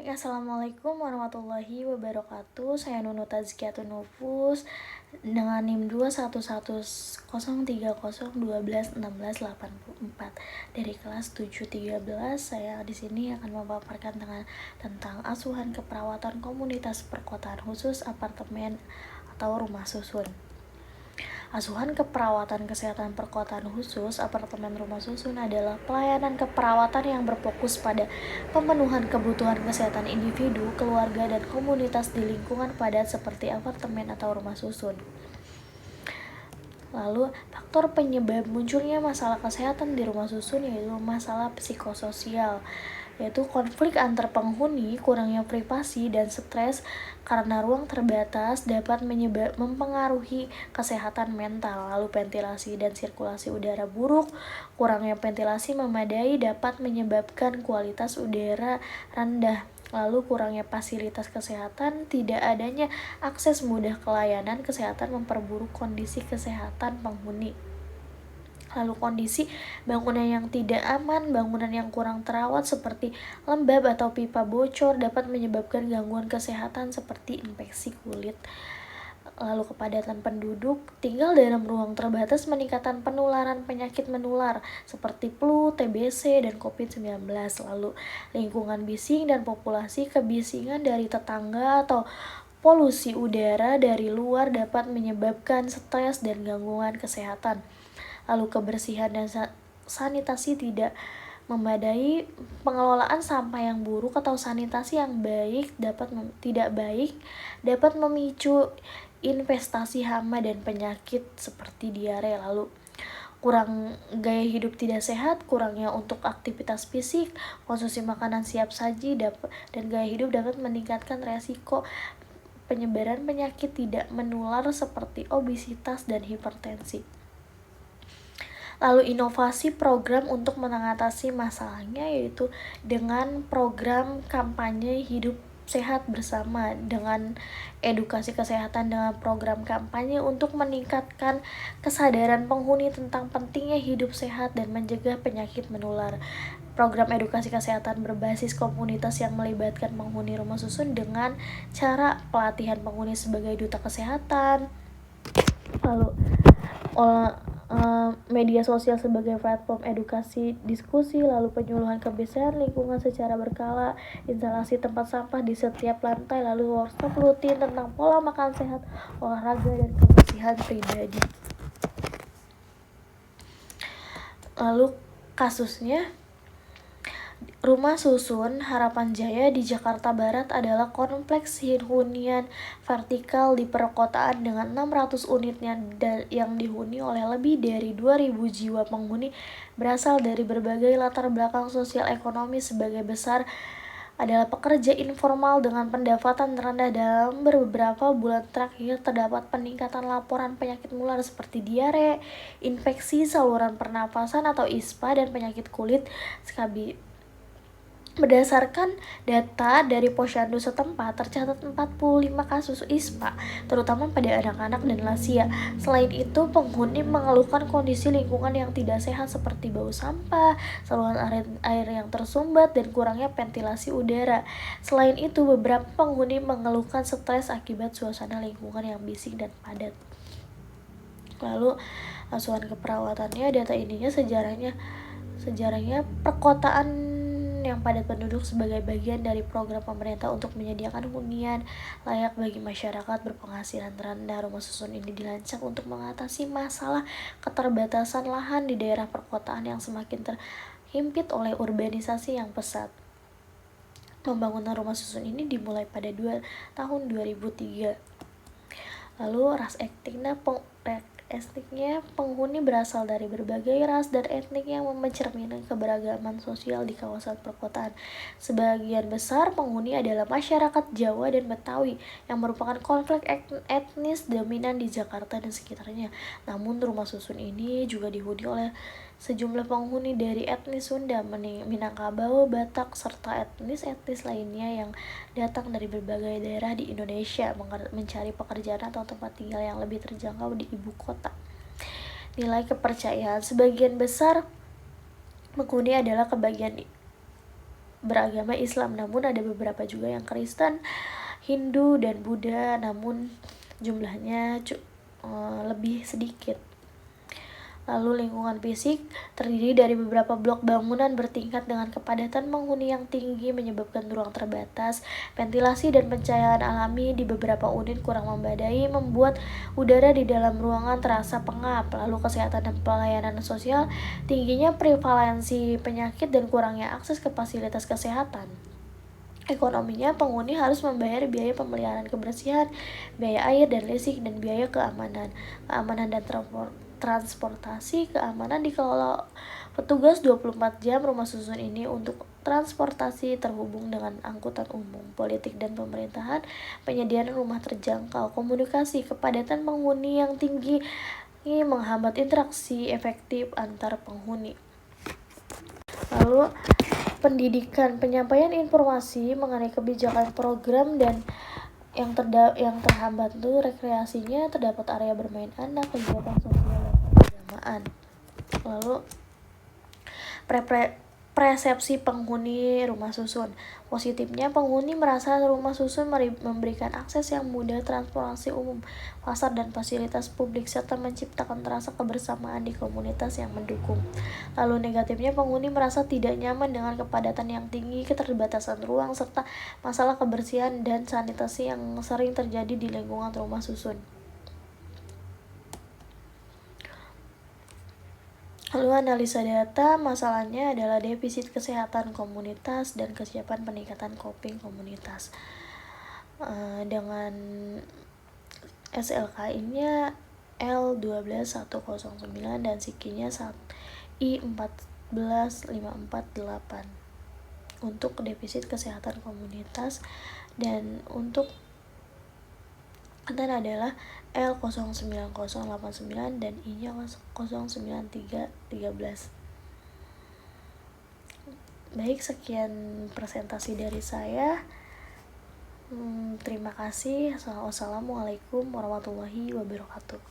Assalamualaikum warahmatullahi wabarakatuh. Saya Nunu Tazkiyatun Nufus dengan NIM 2111030121684 dari kelas 713. Saya di sini akan memaparkan tentang asuhan keperawatan komunitas perkotaan khusus apartemen atau rumah susun. Asuhan keperawatan kesehatan perkotaan khusus apartemen rumah susun adalah pelayanan keperawatan yang berfokus pada pemenuhan kebutuhan kesehatan individu, keluarga, dan komunitas di lingkungan padat seperti apartemen atau rumah susun. Lalu, faktor penyebab munculnya masalah kesehatan di rumah susun yaitu masalah psikososial, yaitu konflik antar penghuni, kurangnya privasi, dan stres karena ruang terbatas dapat mempengaruhi kesehatan mental. Lalu ventilasi dan sirkulasi udara buruk, kurangnya ventilasi memadai dapat menyebabkan kualitas udara rendah. Lalu kurangnya fasilitas kesehatan, tidak adanya akses mudah ke layanan kesehatan memperburuk kondisi kesehatan penghuni. Lalu kondisi bangunan yang tidak aman, bangunan yang kurang terawat seperti lembab atau pipa bocor dapat menyebabkan gangguan kesehatan seperti infeksi kulit. Lalu kepadatan penduduk, tinggal dalam ruang terbatas meningkatkan penularan penyakit menular seperti flu, TBC, dan COVID-19. Lalu lingkungan bising dan populasi, kebisingan dari tetangga atau polusi udara dari luar dapat menyebabkan stres dan gangguan kesehatan. Lalu kebersihan dan sanitasi tidak memadai, pengelolaan sampah yang buruk atau sanitasi yang tidak baik dapat memicu investasi hama dan penyakit seperti diare. Lalu kurang gaya hidup tidak sehat, kurangnya untuk aktivitas fisik, konsumsi makanan siap saji dan gaya hidup dapat meningkatkan resiko penyebaran penyakit tidak menular seperti obesitas dan hipertensi. Lalu inovasi program untuk mengatasi masalahnya yaitu dengan program kampanye hidup sehat bersama, dengan edukasi kesehatan dengan program kampanye untuk meningkatkan kesadaran penghuni tentang pentingnya hidup sehat dan mencegah penyakit menular. Program edukasi kesehatan berbasis komunitas yang melibatkan penghuni rumah susun dengan cara pelatihan penghuni sebagai duta kesehatan. Lalu media sosial sebagai platform edukasi diskusi, lalu penyuluhan kebersihan lingkungan secara berkala, instalasi tempat sampah di setiap lantai, lalu workshop rutin tentang pola makan sehat, olahraga, dan kebersihan pribadi. Lalu kasusnya, Rumah Susun Harapan Jaya di Jakarta Barat adalah kompleks hunian vertikal di perkotaan dengan 600 unitnya yang dihuni oleh lebih dari 2.000 jiwa penghuni berasal dari berbagai latar belakang sosial ekonomi. Sebagai besar adalah pekerja informal dengan pendapatan rendah. Dalam beberapa bulan terakhir terdapat peningkatan laporan penyakit menular seperti diare, infeksi saluran pernafasan atau ISPA, dan penyakit kulit SKB. Berdasarkan data dari posyandu setempat, tercatat 45 kasus ISPA, terutama pada anak-anak dan lansia. Selain itu, penghuni mengeluhkan kondisi lingkungan yang tidak sehat seperti bau sampah, saluran air yang tersumbat, dan kurangnya ventilasi udara. Selain itu, beberapa penghuni mengeluhkan stres akibat suasana lingkungan yang bising dan padat. Lalu, asuhan keperawatannya, data ininya sejarahnya perkotaan yang padat penduduk sebagai bagian dari program pemerintah untuk menyediakan hunian layak bagi masyarakat berpenghasilan rendah. Rumah susun ini dirancang untuk mengatasi masalah keterbatasan lahan di daerah perkotaan yang semakin terhimpit oleh urbanisasi yang pesat. Pembangunan rumah susun ini dimulai pada tahun 2003. Lalu ras etniknya, penghuni berasal dari berbagai ras dan etnik yang mencerminkan keberagaman sosial di kawasan perkotaan. Sebagian besar penghuni adalah masyarakat Jawa dan Betawi yang merupakan konflik etnis dominan di Jakarta dan sekitarnya. Namun rumah susun ini juga dihuni oleh sejumlah penghuni dari etnis Sunda, Minangkabau, Batak, serta etnis lainnya yang datang dari berbagai daerah di Indonesia mencari pekerjaan atau tempat tinggal yang lebih terjangkau di ibu kota. Nilai kepercayaan, sebagian besar penghuni adalah beragama Islam, namun ada beberapa juga yang Kristen, Hindu, dan Buddha, namun jumlahnya lebih sedikit. Lalu lingkungan fisik terdiri dari beberapa blok bangunan bertingkat dengan kepadatan penghuni yang tinggi menyebabkan ruang terbatas, ventilasi dan pencahayaan alami di beberapa unit kurang memadai membuat udara di dalam ruangan terasa pengap. Lalu kesehatan dan pelayanan sosial, tingginya prevalensi penyakit dan kurangnya akses ke fasilitas kesehatan. Ekonominya, penghuni harus membayar biaya pemeliharaan kebersihan, biaya air dan listrik, dan biaya keamanan dan transportasi. Keamanan dikelola petugas 24 jam. Rumah susun ini untuk transportasi terhubung dengan angkutan umum. Politik dan pemerintahan, penyediaan rumah terjangkau. Komunikasi, kepadatan penghuni yang tinggi ini menghambat interaksi efektif antar penghuni. Lalu pendidikan, penyampaian informasi mengenai kebijakan program dan yang terhambat itu rekreasinya, terdapat area bermain anak, kegiatan sosial dan keagamaan. Lalu persepsi penghuni rumah susun. Positifnya, penghuni merasa rumah susun memberikan akses yang mudah, transportasi umum, pasar, dan fasilitas publik, serta menciptakan rasa kebersamaan di komunitas yang mendukung. Lalu negatifnya, penghuni merasa tidak nyaman dengan kepadatan yang tinggi, keterbatasan ruang, serta masalah kebersihan dan sanitasi yang sering terjadi di lingkungan rumah susun. Lalu analisa data, masalahnya adalah defisit kesehatan komunitas dan kesiapan peningkatan coping komunitas. Dengan SLKI-nya L12109 dan SIKI-nya I14548 untuk defisit kesehatan komunitas, dan untuk konten adalah L09089 dan I-nya 09313. Baik, sekian presentasi dari saya. Terima kasih. Wassalamualaikum warahmatullahi wabarakatuh.